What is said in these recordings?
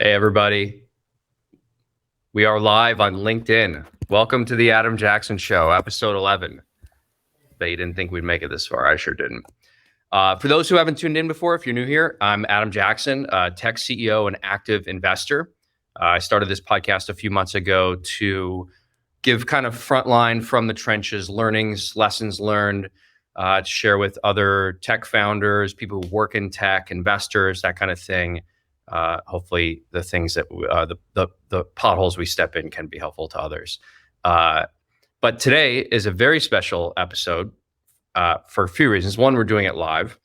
Hey, everybody. We are live on LinkedIn. Welcome to the Adam Jackson Show, episode 11. Bet you didn't think we'd make it this far. I sure didn't. For those who haven't tuned in before, if you're new here, I'm Adam Jackson, tech CEO and active investor. I started this podcast a few months ago to give kind of frontline from the trenches, learnings, lessons learned, to share with other tech founders, people who work in tech, investors, that kind of thing. Hopefully the things that the potholes we step in can be helpful to others. But today is a very special episode for a few reasons. One, we're doing it live.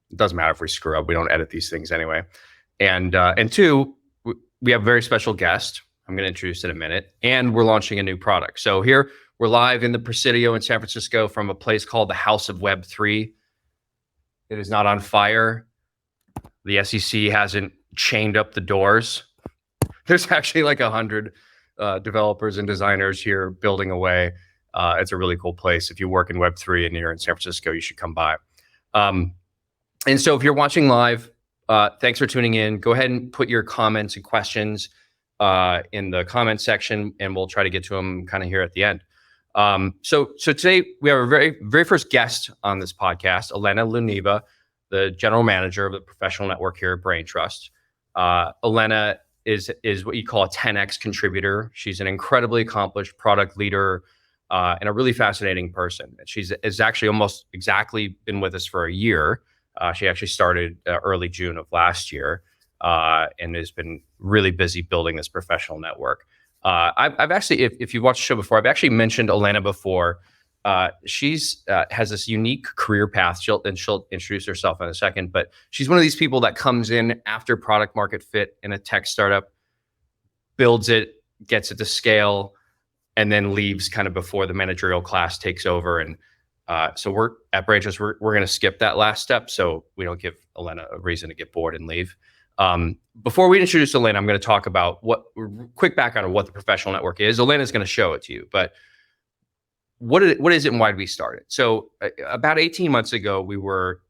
It doesn't matter if we screw up. We don't edit these things anyway. And two, we have a very special guest. I'm going to introduce in a minute. And we're launching a new product. So here we're live in the Presidio in San Francisco from a place called the House of Web3. It is not on fire. The SEC hasn't chained up the doors. There's actually like 100 developers and designers here building away. It's a really cool place. If you work in Web3 and you're in San Francisco, you should come by. And so if you're watching live, thanks for tuning in. Go ahead and put your comments and questions in the comment section, and we'll try to get to them kind of here at the end. So today we have a very first guest on this podcast, Elena Luneva, the general manager of the professional network here at Braintrust. Elena is what you call a 10x contributor. She's an incredibly accomplished product leader and a really fascinating person. She's actually almost exactly been with us for a year. She actually started early June of last year and has been really busy building this professional network. I've actually, if you've watched the show before, I've actually mentioned Elena before. She's has this unique career path. She'll introduce herself in a second, but she's one of these people that comes in after product market fit in a tech startup, builds it, gets it to scale, and then leaves kind of before the managerial class takes over. And so we're at Braintrust, we're going to skip that last step so we don't give Elena a reason to get bored and leave. Before we introduce Elena, I'm going to talk about quick background of what the professional network is. Elena's going to show it to you, but what is it and why did we start it? So about 18 months ago, we were,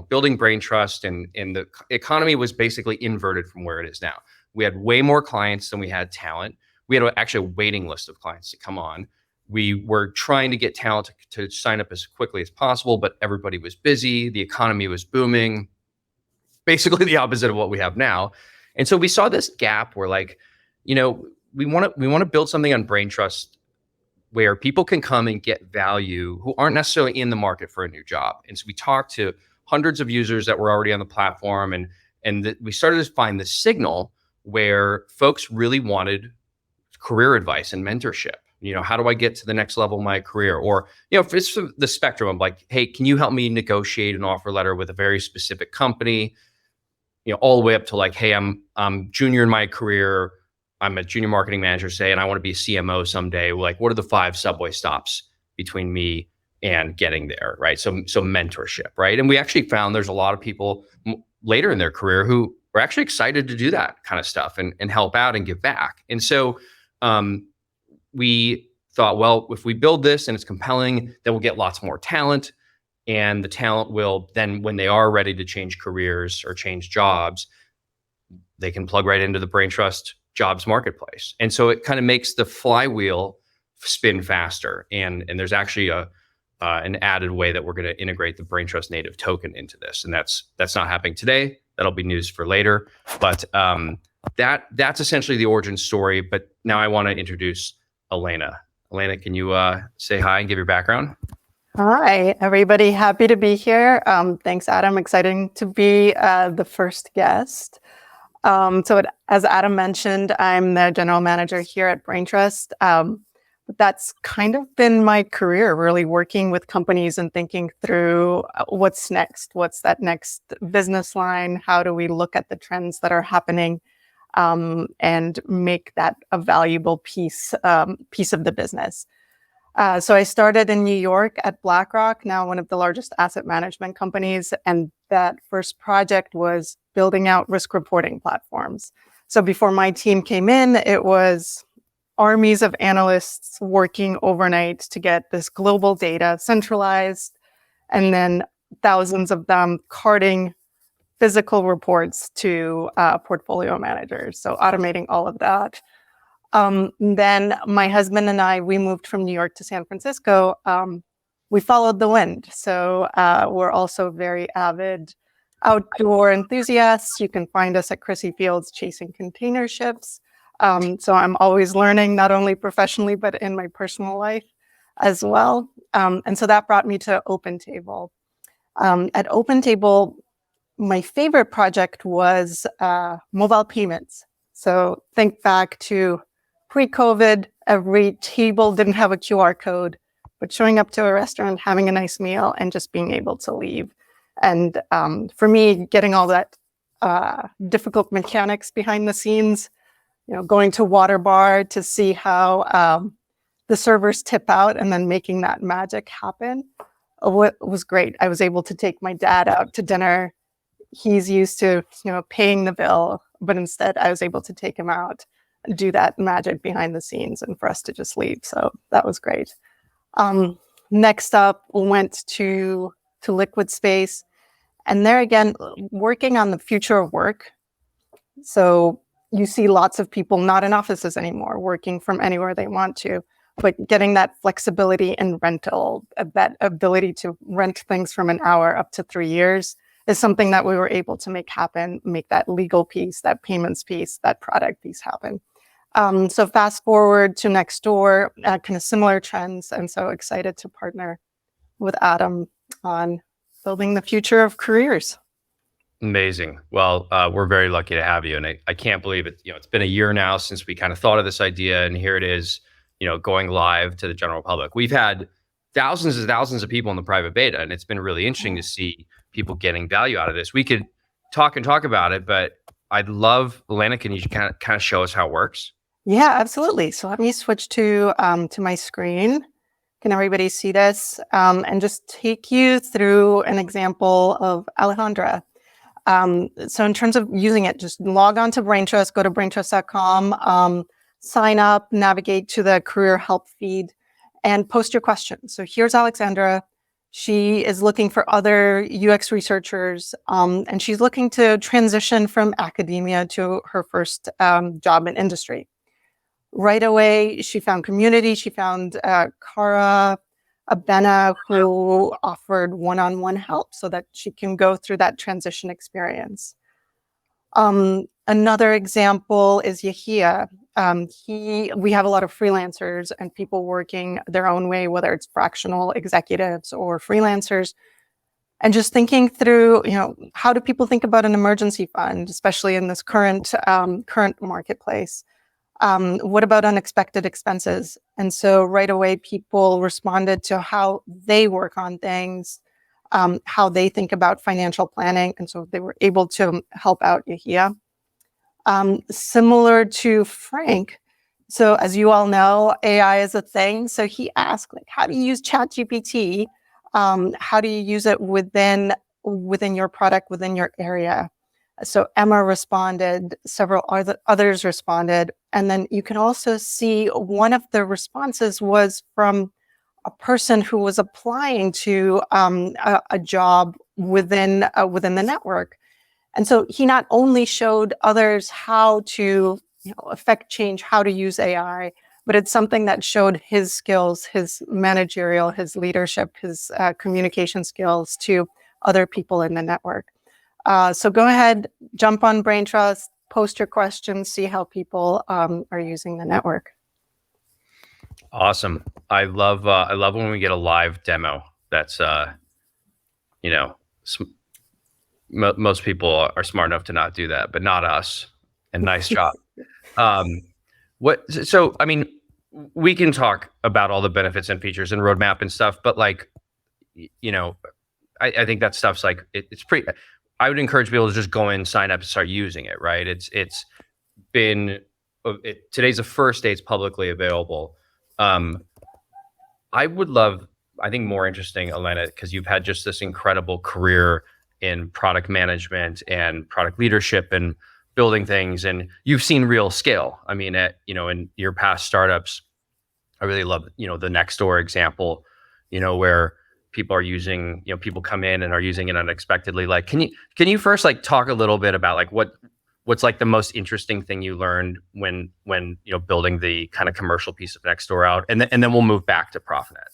building Braintrust, and the economy was basically inverted from where it is now. We had way more clients than we had talent. We had actually a waiting list of clients to come on. We were trying to get talent to sign up as quickly as possible, but everybody was busy. The economy was booming. Basically the opposite of what we have now. And so we saw this gap where we want to build something on Braintrust where people can come and get value who aren't necessarily in the market for a new job. And so we talked to hundreds of users that were already on the platform, and we started to find the signal where folks really wanted career advice and mentorship. How do I get to the next level of my career? Or, if it's the spectrum of like, hey, can you help me negotiate an offer letter with a very specific company? All the way up to like, hey, I'm junior in my career. I'm a junior marketing manager, say, and I want to be a CMO someday. Like, what are the 5 subway stops between me and getting there, right? So mentorship, right? And we actually found there's a lot of people later in their career who are actually excited to do that kind of stuff and help out and give back. And so we thought, well, if we build this and it's compelling, then we'll get lots more talent. And the talent will then, when they are ready to change careers or change jobs, they can plug right into the Braintrust jobs marketplace. And so it kind of makes the flywheel spin faster. And there's actually an added way that we're going to integrate the Braintrust native token into this. And that's not happening today. That'll be news for later. But that's essentially the origin story. But now I want to introduce Elena. Elena, can you say hi and give your background? Hi, everybody. Happy to be here. Thanks, Adam. Exciting to be the first guest. As Adam mentioned, I'm the general manager here at Braintrust. That's kind of been my career, really working with companies and thinking through what's next. What's that next business line? How do we look at the trends that are happening and make that a valuable piece of the business? So I started in New York at BlackRock, now one of the largest asset management companies. And that first project was building out risk reporting platforms. So before my team came in, it was armies of analysts working overnight to get this global data centralized, and then thousands of them carting physical reports to portfolio managers. So automating all of that. Then my husband and I, we moved from New York to San Francisco. We followed the wind. So we're also very avid outdoor enthusiasts. You can find us at Crissy Fields chasing container ships. So I'm always learning, not only professionally, but in my personal life as well. And so that brought me to Opentable. At Opentable, my favorite project was mobile payments. So think back to pre-COVID, every table didn't have a QR code, but showing up to a restaurant, having a nice meal, and just being able to leave. And for me, getting all that difficult mechanics behind the scenes, going to water bar to see how the servers tip out and then making that magic happen was great. I was able to take my dad out to dinner. He's used to, paying the bill, but instead I was able to take him out and do that magic behind the scenes and for us to just leave. So that was great. Next up, went to LiquidSpace, and there again, working on the future of work. So you see lots of people not in offices anymore, working from anywhere they want to, but getting that flexibility in rental, that ability to rent things from an hour up to 3 years is something that we were able to make happen, make that legal piece, that payments piece, that product piece happen. So fast forward to Nextdoor, kind of similar trends. And so excited to partner with Adam on building the future of careers. Amazing. Well, we're very lucky to have you. And I can't believe it. It's been a year now since we kind of thought of this idea, and here it is, going live to the general public. We've had thousands and thousands of people in the private beta, and it's been really interesting to see people getting value out of this. We could talk about it, but I'd love, Elena, can you kind of show us how it works? Yeah, absolutely. So let me switch to my screen. Can everybody see this? And just take you through an example of Alejandra. So in terms of using it, just log on to Braintrust, go to braintrust.com, sign up, navigate to the career help feed, and post your questions. So here's Alexandra. She is looking for other UX researchers, and she's looking to transition from academia to her first job in industry. Right away, she found community. She found Cara Abena, who offered one-on-one help so that she can go through that transition experience. Another example is Yahia. We have a lot of freelancers and people working their own way, whether it's fractional executives or freelancers, and just thinking through, how do people think about an emergency fund, especially in this current marketplace? What about unexpected expenses? And so right away, people responded to how they work on things, how they think about financial planning. And so they were able to help out Yahia. Similar to Frank. So as you all know, AI is a thing. So he asked, how do you use ChatGPT? How do you use it within your product, within your area? So Emma responded, several others responded. And then you can also see one of the responses was from a person who was applying to a job within the network. And so he not only showed others how to affect change, how to use AI, but it's something that showed his skills, his managerial, his leadership, his communication skills to other people in the network. So go ahead, jump on Braintrust, post your questions, see how people are using the network. Awesome. I love when we get a live demo. That's most people are smart enough to not do that, but not us. And nice job. So I mean, we can talk about all the benefits and features and roadmap and stuff, but I think that stuff's it's pretty. I would encourage people to just go in, sign up, and start using it. Right? It's been today's the first day it's publicly available. I would love, I think more interesting, Elena, because you've had just this incredible career in product management and product leadership and building things, and you've seen real scale. I mean, in your past startups, I really love, the Nextdoor example, where people are using, people come in and are using it unexpectedly. Like, can you first like talk a little bit about like what's like the most interesting thing you learned when building the kind of commercial piece of Nextdoor out, and then we'll move back to ProfNet.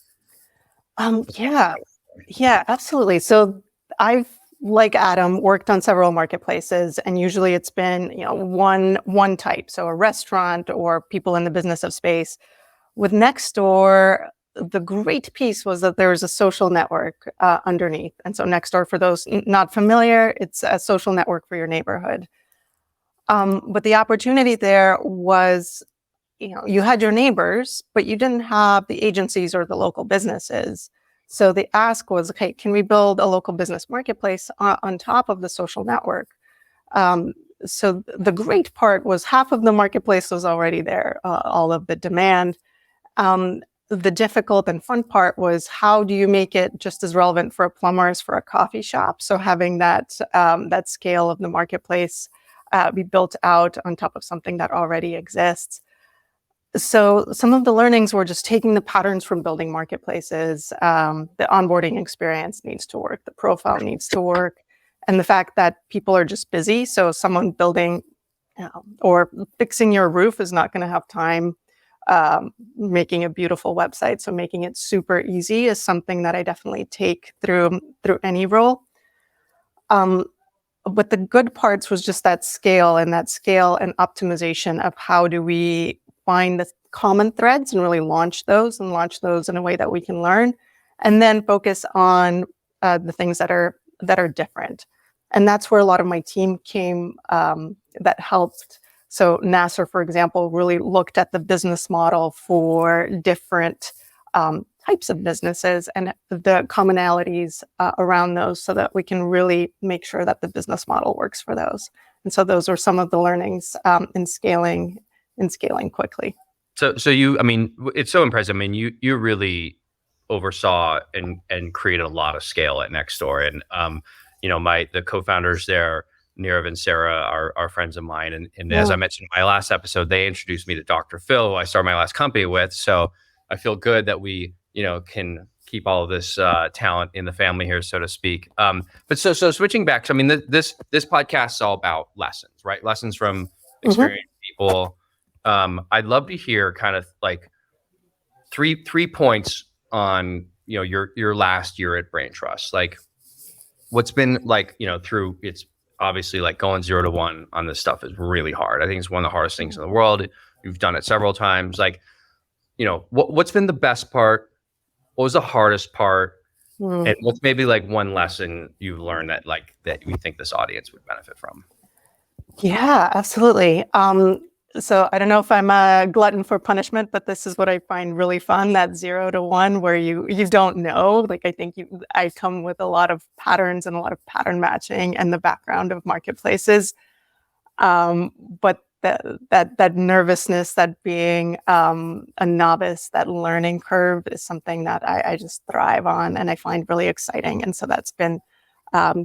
Yeah, absolutely. So I've, like Adam, worked on several marketplaces, and usually it's been one type, so a restaurant or people in the business of space. With Nextdoor, the great piece was that there was a social network underneath. And so Nextdoor, for those not familiar, it's a social network for your neighborhood. But the opportunity there was, you had your neighbors, but you didn't have the agencies or the local businesses. So the ask was, okay, can we build a local business marketplace on top of the social network? So the great part was half of the marketplace was already there, all of the demand. The difficult and fun part was, how do you make it just as relevant for a plumber as for a coffee shop? So having that scale of the marketplace be built out on top of something that already exists. So some of the learnings were just taking the patterns from building marketplaces. The onboarding experience needs to work, the profile needs to work, and the fact that people are just busy. So someone building or fixing your roof is not going to have time making a beautiful website. So making it super easy is something that I definitely take through any role. But the good parts was just that scale and optimization of how do we find the common threads and really launch those in a way that we can learn, and then focus on the things that are different. And that's where a lot of my team came that helped. So Nasser, for example, really looked at the business model for different types of businesses and the commonalities around those, so that we can really make sure that the business model works for those. And so those are some of the learnings in scaling quickly. So you, I mean, it's so impressive. I mean, you really oversaw and created a lot of scale at Nextdoor, and the co-founders there, Nirav and Sarah, are friends of mine, and as I mentioned in my last episode, they introduced me to Dr. Phil, who I started my last company with. So I feel good that we can keep all of this talent in the family here, so to speak. But so switching back, so I mean, this podcast is all about lessons, right? Lessons from experienced people. I'd love to hear kind of like three points on your last year at Braintrust. Like, what's been like through, it's obviously like going 0 to 1 on this stuff is really hard. I think it's one of the hardest things in the world. You've done it several times. Like, what's been the best part? What was the hardest part? And what's maybe like one lesson you've learned that you think this audience would benefit from? Yeah, absolutely. So I don't know if I'm a glutton for punishment, but this is what I find really fun, that 0 to 1, where you don't know. Like, I think I come with a lot of patterns and a lot of pattern matching and the background of marketplaces. But that nervousness, that being a novice, that learning curve is something that I just thrive on and I find really exciting. And so that's been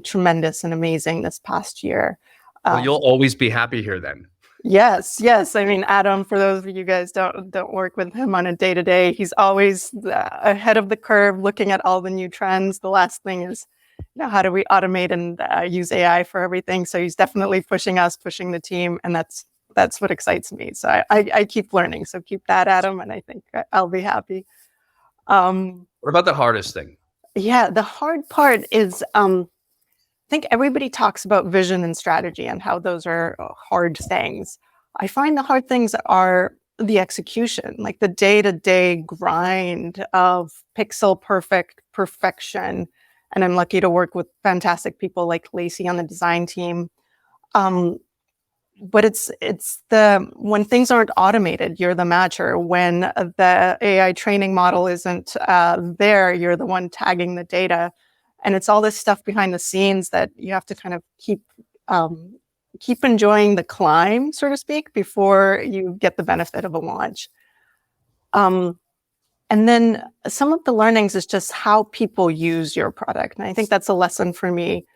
tremendous and amazing this past year. Well, you'll always be happy here then. Yes. I mean, Adam, for those of you guys don't work with him on a day-to-day, he's always ahead of the curve, looking at all the new trends. The last thing is, how do we automate and use AI for everything? So he's definitely pushing the team, and that's what excites me. So I keep learning. So keep that, Adam, and I think I'll be happy. What about the hardest thing? Yeah, the hard part is, I think everybody talks about vision and strategy and how those are hard things. I find the hard things are the execution, like the day-to-day grind of perfection. And I'm lucky to work with fantastic people like Lacey on the design team. But it's when things aren't automated, you're the matcher. When the AI training model isn't there, you're the one tagging the data. And it's all this stuff behind the scenes that you have to kind of keep enjoying the climb, so to speak, before you get the benefit of a launch. And then some of the learnings is just how people use your product. And I think that's a lesson for me.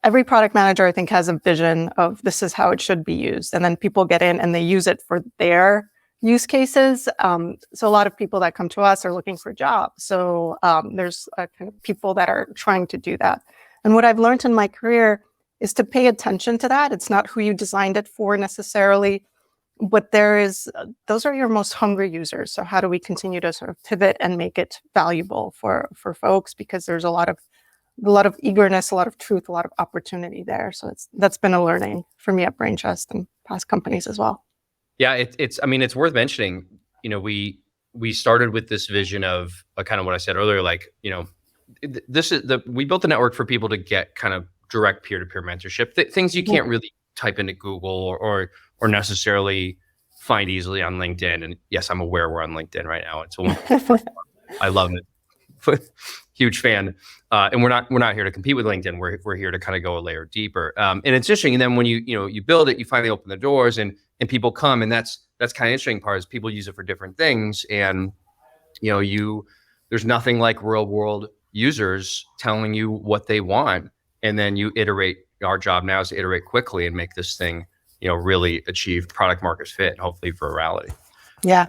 Every product manager, I think, has a vision of this is how it should be used. And then people get in and they use it for their use cases. So a lot of people that come to us are looking for jobs. So there's kind of people that are trying to do that. And what I've learned in my career is to pay attention to that. It's not who you designed it for necessarily, but those are your most hungry users. So how do we continue to sort of pivot and make it valuable for folks? Because there's a lot of eagerness, a lot of truth, a lot of opportunity there. So that's been a learning for me at Braintrust and past companies as well. Yeah, it's worth mentioning. We started with this vision of kind of what I said earlier, like, we built the network for people to get kind of direct peer-to-peer mentorship, things you can't really type into Google or necessarily find easily on LinkedIn. And yes, I'm aware we're on LinkedIn right now. I love it. Huge fan. And we're not here to compete with LinkedIn. We're here to kind of go a layer deeper. And it's interesting. And then when you build it, you finally open the doors and people come, and that's kind of interesting part is people use it for different things. And there's nothing like real world users telling you what they want, and then you iterate. Our job now is to iterate quickly and make this thing really achieve product market fit and hopefully virality. Yeah.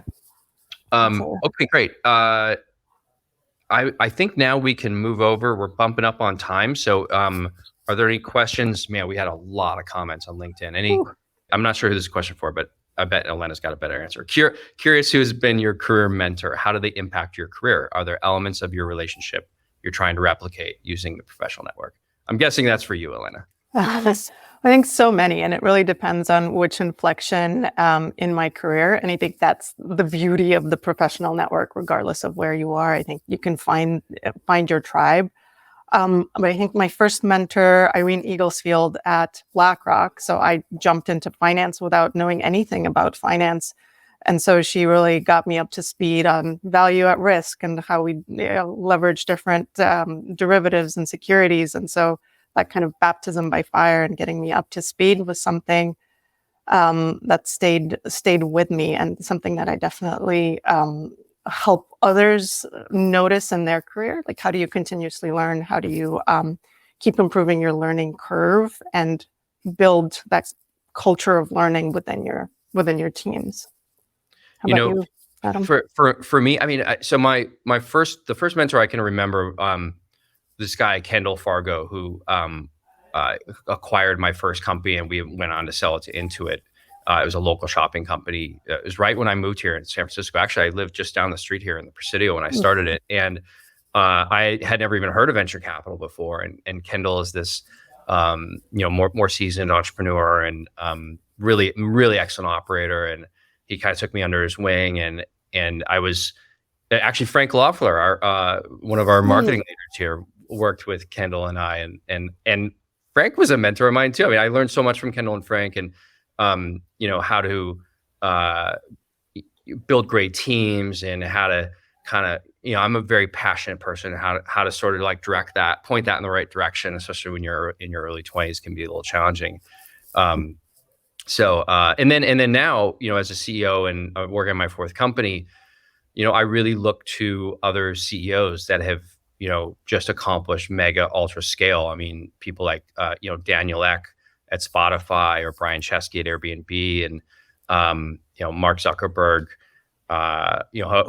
Okay, great. I think now we can move over. We're bumping up on time. So are there any questions? Man, we had a lot of comments on LinkedIn. I'm not sure who this is a question for, but I bet Elena's got a better answer. Curious who's been your career mentor. How do they impact your career? Are there elements of your relationship you're trying to replicate using the professional network? I'm guessing that's for you, Elena. I think so many, and it really depends on which inflection in my career. And I think that's the beauty of the professional network, regardless of where you are. I think you can find your tribe. But I think my first mentor, Irene Eaglesfield at BlackRock. So I jumped into finance without knowing anything about finance. And so she really got me up to speed on value at risk and how we leverage different derivatives and securities. And so that kind of baptism by fire and getting me up to speed was something that stayed with me, and something that I definitely help others notice in their career. Like, how do you continuously learn? How do you keep improving your learning curve and build that culture of learning within your teams? How about you, Adam? For me, I mean, so the first mentor I can remember, this guy Kendall Fargo, who acquired my first company, and we went on to sell it to Intuit. It was a local shopping company. It was right when I moved here in San Francisco. Actually, I lived just down the street here in the Presidio when I started it, and I had never even heard of venture capital before. And Kendall is this more seasoned entrepreneur and really really excellent operator, and he kind of took me under his wing. And I was actually Frank Loeffler, one of our marketing leaders here, worked with Kendall and I, and Frank was a mentor of mine too. I mean, I learned so much from Kendall and Frank, and how to build great teams, and how to kind of, I'm a very passionate person, how to sort of like point that in the right direction, especially when you're in your early 20s, can be a little challenging. And then now, as a CEO and working on my fourth company, I really look to other CEOs that have, just accomplished mega ultra scale. I mean, people like, Daniel Ek at Spotify, or Brian Chesky at Airbnb, and, Mark Zuckerberg,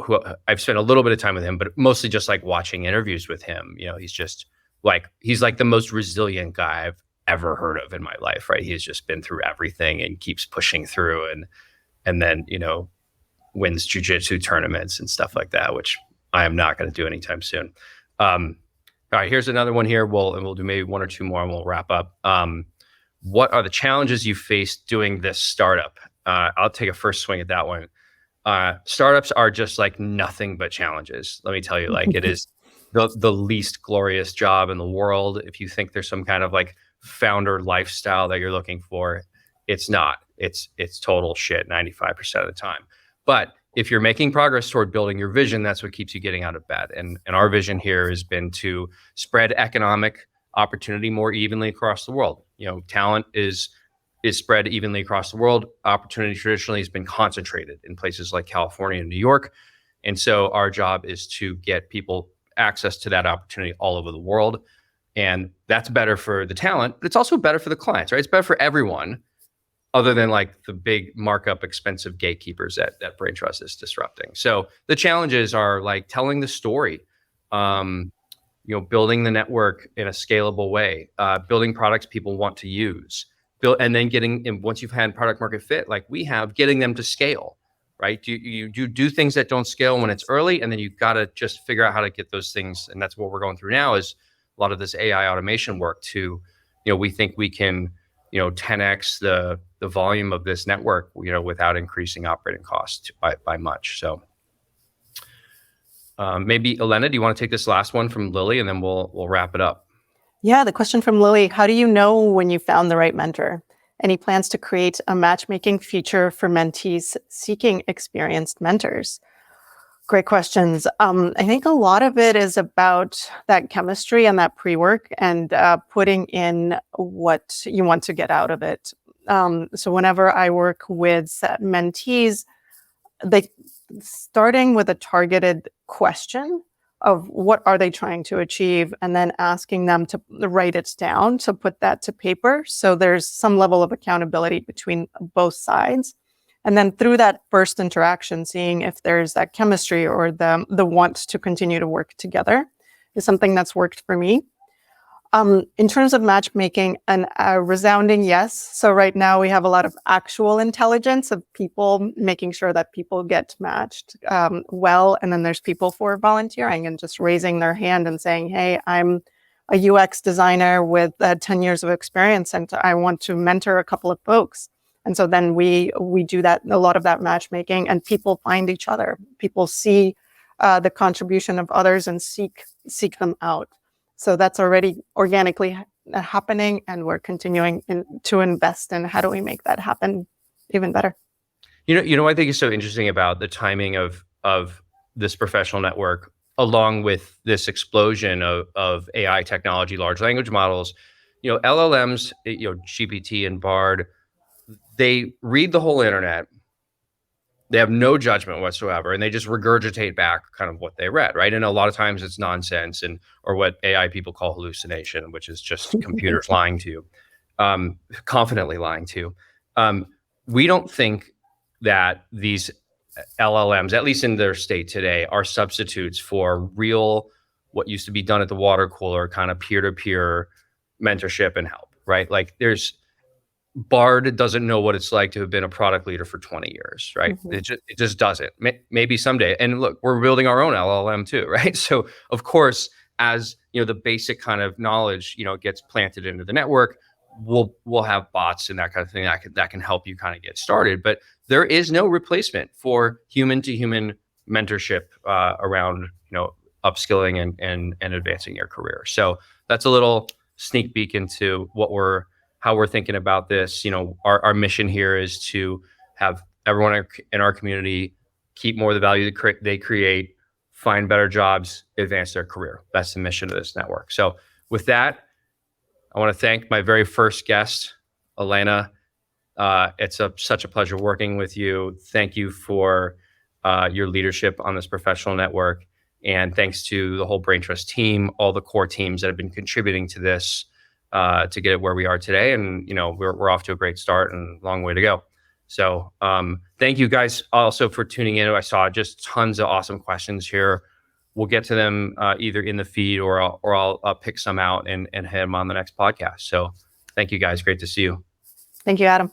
who I've spent a little bit of time with him, but mostly just like watching interviews with him. He's like the most resilient guy I've ever heard of in my life, right? He's just been through everything and keeps pushing through, and then, wins jujitsu tournaments and stuff like that, which I am not going to do anytime soon. All right, here's another one here. We'll do maybe one or two more and we'll wrap up. What are the challenges you face doing this startup? I'll take a first swing at that one. Startups are just like nothing but challenges. Let me tell you, like, it is the least glorious job in the world. If you think there's some kind of like founder lifestyle that you're looking for, it's not. It's total shit 95% of the time. But if you're making progress toward building your vision, that's what keeps you getting out of bed. And our vision here has been to spread economic opportunity more evenly across the world. Talent is spread evenly across the world. Opportunity traditionally has been concentrated in places like California and New York. And so our job is to get people access to that opportunity all over the world. And that's better for the talent, but it's also better for the clients, right? It's better for everyone other than like the big markup expensive gatekeepers that Braintrust is disrupting. So the challenges are like telling the story, building the network in a scalable way, building products people want to use, and then once you've had product market fit, like we have, getting them to scale, right? You do things that don't scale when it's early, and then you got to just figure out how to get those things. And that's what we're going through now is a lot of this AI automation work to, we think we can, 10x the volume of this network, without increasing operating costs by much. So maybe Elena, do you want to take this last one from Lily, and then we'll wrap it up? Yeah, the question from Lily: how do you know when you found the right mentor? Any plans to create a matchmaking feature for mentees seeking experienced mentors? Great questions. I think a lot of it is about that chemistry and that pre-work and putting in what you want to get out of it. So whenever I work with mentees, starting with a targeted question of what are they trying to achieve, and then asking them to write it down, to put that to paper. So there's some level of accountability between both sides. And then through that first interaction, seeing if there's that chemistry or the want to continue to work together is something that's worked for me. In terms of matchmaking, a resounding yes. So right now we have a lot of actual intelligence of people, making sure that people get matched well. And then there's people for volunteering and just raising their hand and saying, hey, I'm a UX designer with 10 years of experience and I want to mentor a couple of folks. And so then we do that, a lot of that matchmaking, and people find each other. People see the contribution of others and seek them out. So that's already organically happening, and we're continuing to invest in how do we make that happen even better. I think is so interesting about the timing of this professional network, along with this explosion of AI technology, large language models. LLMs, GPT and Bard, they read the whole internet. They have no judgment whatsoever, and they just regurgitate back kind of what they read, right? And a lot of times it's nonsense, or what AI people call hallucination, which is just computers lying to you, confidently lying to you. We don't think that these LLMs, at least in their state today, are substitutes for real, what used to be done at the water cooler, kind of peer-to-peer mentorship and help, right? Like Bard doesn't know what it's like to have been a product leader for 20 years, right? Mm-hmm. It just doesn't. Maybe someday. And look, we're building our own LLM too, right? So of course, as the basic kind of knowledge, gets planted into the network, we'll have bots and that kind of thing that can help you kind of get started. But there is no replacement for human to human mentorship around upskilling and advancing your career. So that's a little sneak peek into how we're thinking about this. Our mission here is to have everyone in our community keep more of the value they create, find better jobs, advance their career. That's the mission of this network. So with that, I want to thank my very first guest, Elena. It's such a pleasure working with you. Thank you for your leadership on this professional network. And thanks to the whole Braintrust team, all the core teams that have been contributing to this, to get it where we are today. And, we're off to a great start and a long way to go. So thank you guys also for tuning in. I saw just tons of awesome questions here. We'll get to them either in the feed or I'll pick some out and have them on the next podcast. So thank you guys. Great to see you. Thank you, Adam.